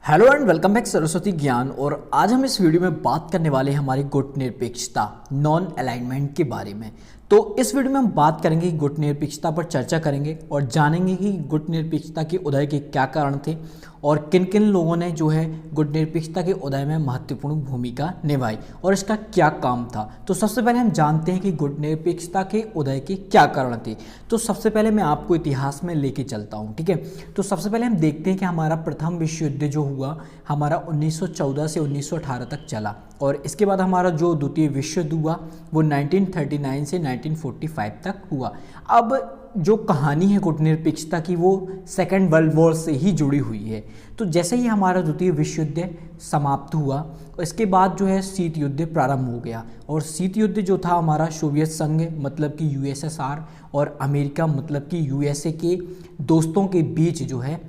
Hello and welcome back Saraswati ज्ञान। और आज हम इस वीडियो में बात करने वाले हैं हमारी गुट निरपेक्षता नॉन अलाइनमेंट के बारे में। तो इस वीडियो में हम बात करेंगे गुट निरपेक्षता पर चर्चा करेंगे और जानेंगे कि गुट निरपेक्षता के उदय के क्या कारण थे और किन किन लोगों ने जो है गुट निरपेक्षता के उदय में महत्वपूर्ण भूमिका निभाई और इसका क्या काम था। तो सबसे पहले हम जानते हैं कि गुट निरपेक्षता के उदय के क्या कारण थे। तो सबसे पहले मैं आपको इतिहास में लेके चलता हूँ, ठीक है। तो सबसे पहले हम देखते हैं कि हमारा प्रथम विश्व युद्ध जो हुआ हमारा 1914 से 1918 तक चला और इसके बाद हमारा जो द्वितीय विश्व युद्ध हुआ वो 1939 से 1945 तक हुआ। अब जो कहानी है कूटनिरपेक्षता की वो सेकेंड वर्ल्ड वॉर से ही जुड़ी हुई है। तो जैसे ही हमारा द्वितीय विश्व युद्ध समाप्त हुआ इसके बाद जो है शीत युद्ध प्रारंभ हो गया और शीत युद्ध जो था हमारा सोवियत संघ मतलब कि यूएसएसआर और अमेरिका मतलब कि यूएसए के दोस्तों के बीच जो है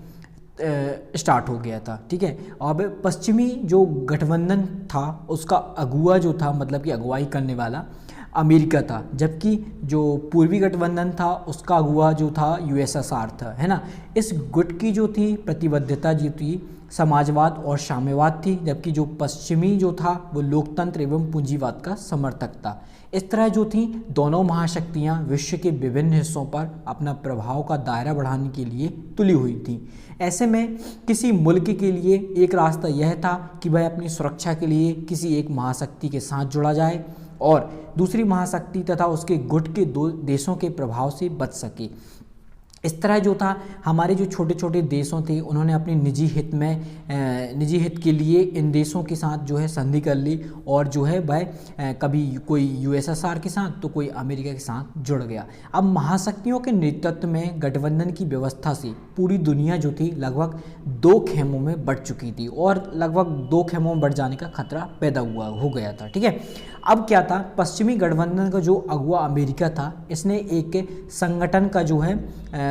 स्टार्ट हो गया था, ठीक है। अब पश्चिमी जो गठबंधन था उसका अगुवा जो था मतलब कि अगुवाई करने वाला अमेरिका था, जबकि जो पूर्वी गठबंधन था उसका अगुवा जो था यूएसएसआर था, है ना। इस गुट की जो थी प्रतिबद्धता जो थी समाजवाद और साम्यवाद थी, जबकि जो पश्चिमी जो था वो लोकतंत्र एवं पूंजीवाद का समर्थक था। इस तरह जो थी दोनों महाशक्तियां विश्व के विभिन्न हिस्सों पर अपना प्रभाव का दायरा बढ़ाने के लिए तुली हुई थी। ऐसे में किसी मुल्क के लिए एक रास्ता यह था कि वह अपनी सुरक्षा के लिए किसी एक महाशक्ति के साथ जुड़ा जाए और दूसरी महाशक्ति तथा उसके गुट के दो देशों के प्रभाव से बच सके। इस तरह जो था हमारे जो छोटे छोटे देशों थे उन्होंने अपने निजी हित के लिए इन देशों के साथ जो है संधि कर ली और जो है वह कभी कोई यूएसएसआर के साथ तो कोई अमेरिका के साथ जुड़ गया। अब महाशक्तियों के नेतृत्व में गठबंधन की व्यवस्था से पूरी दुनिया जो थी लगभग 2 खेमों में बढ़ चुकी थी और लगभग 2 खेमों में बढ़ जाने का खतरा पैदा हो गया था, ठीक है। अब क्या था, पश्चिमी गठबंधन का जो अगुवा अमेरिका था इसने एक संगठन का जो है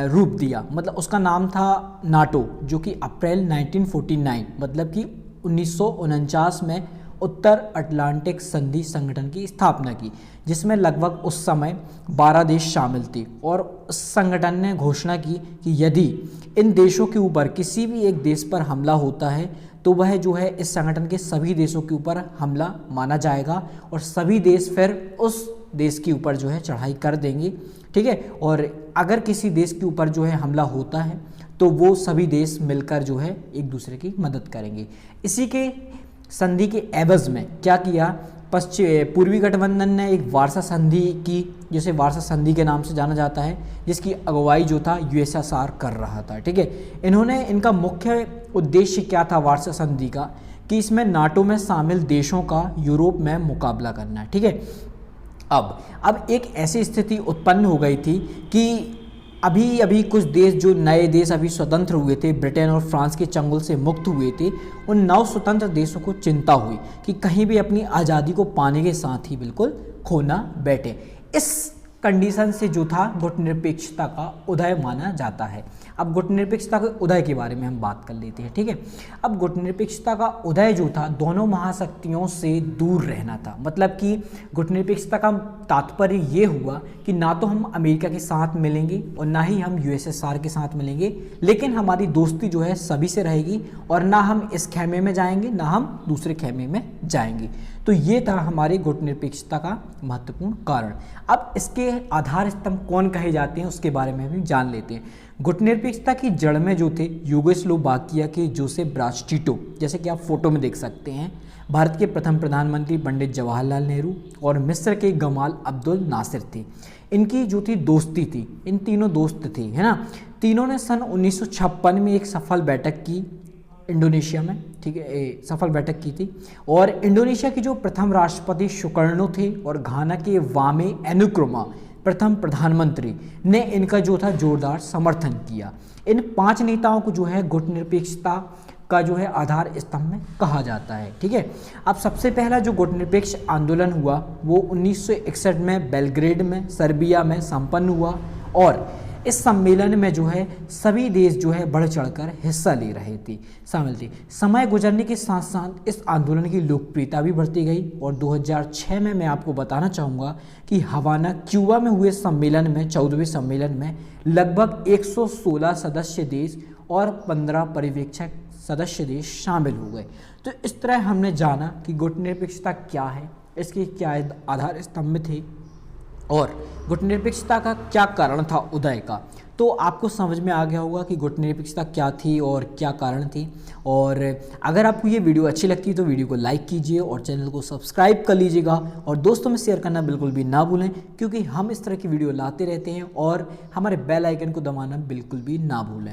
रूप दिया, मतलब उसका नाम था नाटो, जो कि अप्रैल 1949 मतलब कि 1949 में उत्तर अटलांटिक संधि संगठन की स्थापना की, जिसमें लगभग उस समय 12 देश शामिल थे। और उस संगठन ने घोषणा की कि यदि इन देशों के ऊपर किसी भी एक देश पर हमला होता है तो वह जो है इस संगठन के सभी देशों के ऊपर हमला माना जाएगा और सभी देश फिर उस देश के ऊपर जो है चढ़ाई कर देंगे, ठीक है। और अगर किसी देश के ऊपर जो है हमला होता है तो वो सभी देश मिलकर जो है एक दूसरे की मदद करेंगे। इसी के संधि के एवज में क्या किया, पूर्वी गठबंधन ने एक वार्सा संधि की, जिसे वार्सा संधि के नाम से जाना जाता है, जिसकी अगुवाई जो था यूएसएसआर कर रहा था, ठीक है। इनका मुख्य उद्देश्य क्या था वार्सा संधि का, कि इसमें नाटो में शामिल देशों का यूरोप में मुकाबला करना, ठीक है। अब एक ऐसी स्थिति उत्पन्न हो गई थी कि अभी कुछ देश जो नए देश अभी स्वतंत्र हुए थे, ब्रिटेन और फ्रांस के चंगुल से मुक्त हुए थे, उन नव स्वतंत्र देशों को चिंता हुई कि कहीं भी अपनी आज़ादी को पाने के साथ ही बिल्कुल खो ना बैठे। इस कंडीशन से जो था गुटनिरपेक्षता का उदय माना जाता है। अब गुटनिरपेक्षता के उदय के बारे में हम बात कर लेते हैं, ठीक है। अब गुटनिरपेक्षता का उदय जो था दोनों महाशक्तियों से दूर रहना था, मतलब कि गुटनिरपेक्षता का तात्पर्य ये हुआ कि ना तो हम अमेरिका के साथ मिलेंगे और ना ही हम यूएसएसआर के साथ मिलेंगे, लेकिन हमारी दोस्ती जो है सभी से रहेगी और ना हम इस खेमे में जाएंगे ना हम दूसरे खेमे में जाएंगे। तो ये था हमारे गुटनिरपेक्षता का महत्वपूर्ण कारण। अब इसके आधार स्तंभ कौन कहे जाते हैं उसके बारे में भी जान लेते हैं। गुटनिरपेक्षता की जड़ में जो थे यूगोस्लोवाकिया के जोसेफ ब्राज टिटो, जैसे कि आप फोटो में देख सकते हैं, भारत के प्रथम प्रधानमंत्री पंडित जवाहरलाल नेहरू और मिस्र के गमाल अब्दुल नासिर थे। इनकी जो थी दोस्ती थी, इन तीनों दोस्त थे, है ना। तीनों ने सन 1956 में एक सफल बैठक की इंडोनेशिया में, ठीक है, सफल बैठक की थी। और इंडोनेशिया के जो प्रथम राष्ट्रपति सुकर्णो थे और घाना के वामे एनुक्रोमा प्रथम प्रधानमंत्री ने इनका जो था जोरदार समर्थन किया। इन 5 नेताओं को जो है गुटनिरपेक्षता का जो है आधार स्तंभ में कहा जाता है, ठीक है। अब सबसे पहला जो गुटनिरपेक्ष आंदोलन हुआ वो 1961 में बेलग्रेड में सर्बिया में संपन्न हुआ और इस सम्मेलन में जो है सभी देश जो है बढ़ चढ़कर हिस्सा ले रहे थे, शामिल थे। समय गुजरने के साथ साथ इस आंदोलन की लोकप्रियता भी बढ़ती गई और 2006 में मैं आपको बताना चाहूँगा कि हवाना क्यूबा में हुए सम्मेलन में 14वें सम्मेलन में लगभग 116 सदस्य देश और 15 पर्यवेक्षक सदस्य देश शामिल हो गए। तो इस तरह हमने जाना कि गुटनिरपेक्षता क्या है, इसके क्या आधार स्तंभ थे और गुटनिरपेक्षता का क्या कारण था उदय का। तो आपको समझ में आ गया होगा कि गुटनिरपेक्षता क्या थी और क्या कारण थी। और अगर आपको ये वीडियो अच्छी लगती है तो वीडियो को लाइक कीजिए और चैनल को सब्सक्राइब कर लीजिएगा और दोस्तों में शेयर करना बिल्कुल भी ना भूलें, क्योंकि हम इस तरह की वीडियो लाते रहते हैं। और हमारे बेल आइकन को दबाना बिल्कुल भी ना भूलें।